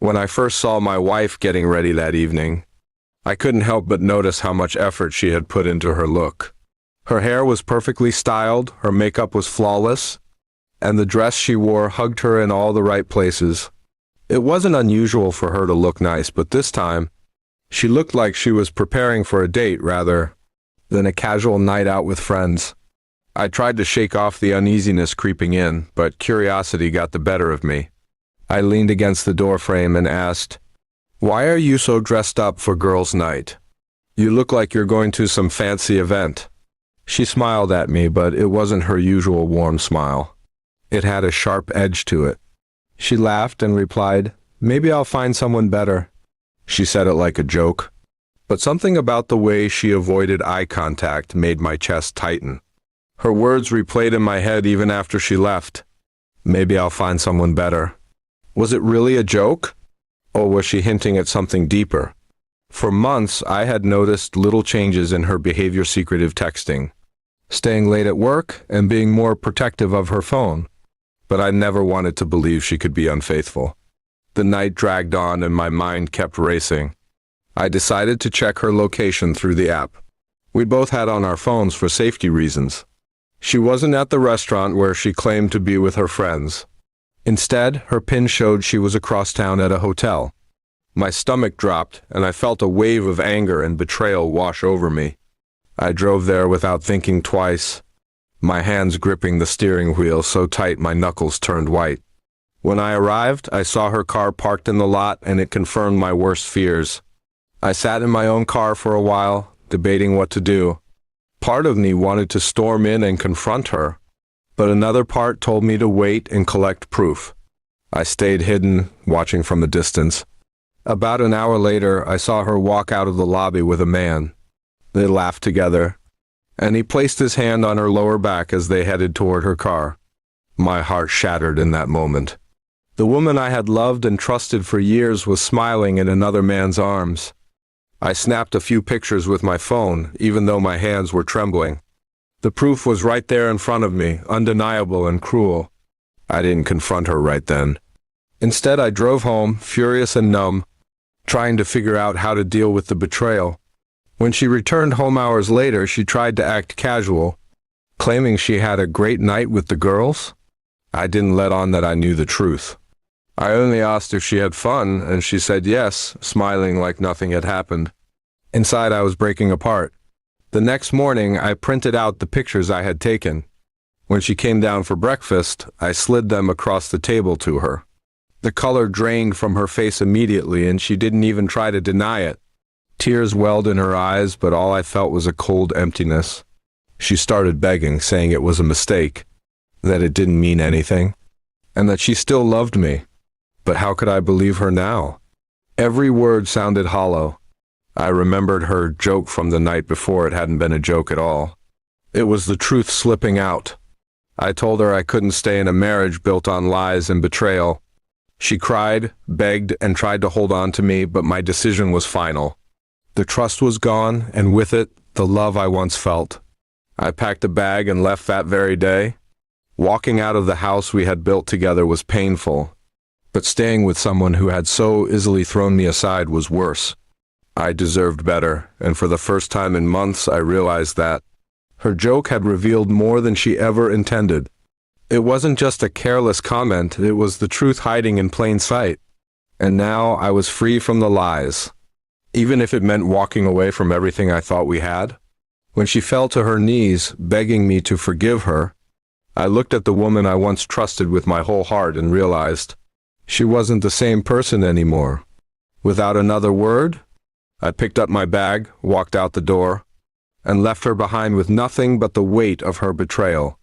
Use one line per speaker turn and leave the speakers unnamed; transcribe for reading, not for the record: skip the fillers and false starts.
When I first saw my wife getting ready that evening, I couldn't help but notice how much effort she had put into her look. Her hair was perfectly styled, her makeup was flawless, and the dress she wore hugged her in all the right places. It wasn't unusual for her to look nice, but this time, she looked like she was preparing for a date rather than a casual night out with friends. I tried to shake off the uneasiness creeping in, but curiosity got the better of me. I leaned against the doorframe and asked, "Why are you so dressed up for girls' night? You look like you're going to some fancy event." She smiled at me, but it wasn't her usual warm smile. It had a sharp edge to it. She laughed and replied, "Maybe I'll find someone better." She said it like a joke, but something about the way she avoided eye contact made my chest tighten. Her words replayed in my head even after she left. Maybe I'll find someone better. Was it really a joke? Or was she hinting at something deeper? For months, I had noticed little changes in her behavior: secretive texting, staying late at work, and being more protective of her phone. But I never wanted to believe she could be unfaithful. The night dragged on and my mind kept racing. I decided to check her location through the app. We both had on our phones for safety reasons. She wasn't at the restaurant where she claimed to be with her friends. Instead, her pin showed she was across town at a hotel. My stomach dropped, and I felt a wave of anger and betrayal wash over me. I drove there without thinking twice, my hands gripping the steering wheel so tight my knuckles turned white. When I arrived, I saw her car parked in the lot, and it confirmed my worst fears. I sat in my own car for a while, debating what to do. Part of me wanted to storm in and confront her, but another part told me to wait and collect proof. I stayed hidden, watching from a distance. About an hour later, I saw her walk out of the lobby with a man. They laughed together, and he placed his hand on her lower back as they headed toward her car. My heart shattered in that moment. The woman I had loved and trusted for years was smiling in another man's arms. I snapped a few pictures with my phone, even though my hands were trembling. The proof was right there in front of me, undeniable and cruel. I didn't confront her right then. Instead, I drove home, furious and numb, trying to figure out how to deal with the betrayal. When she returned home hours later, she tried to act casual, claiming she had a great night with the girls. I didn't let on that I knew the truth. I only asked if she had fun, and she said yes, smiling like nothing had happened. Inside, I was breaking apart. The next morning, I printed out the pictures I had taken. When she came down for breakfast, I slid them across the table to her. The color drained from her face immediately, and she didn't even try to deny it. Tears welled in her eyes, but all I felt was a cold emptiness. She started begging, saying it was a mistake, that it didn't mean anything, and that she still loved me. But how could I believe her now? Every word sounded hollow. I remembered her joke from the night before. It hadn't been a joke at all. It was the truth slipping out. I told her I couldn't stay in a marriage built on lies and betrayal. She cried, begged, and tried to hold on to me, but my decision was final. The trust was gone, and with it, the love I once felt. I packed a bag and left that very day. Walking out of the house we had built together was painful, but staying with someone who had so easily thrown me aside was worse. I deserved better, and for the first time in months I realized that her joke had revealed more than she ever intended. It wasn't just a careless comment, it was the truth hiding in plain sight. And now I was free from the lies, even if it meant walking away from everything I thought we had. When she fell to her knees, begging me to forgive her, I looked at the woman I once trusted with my whole heart and realized she wasn't the same person anymore. Without another word, I picked up my bag, walked out the door, and left her behind with nothing but the weight of her betrayal.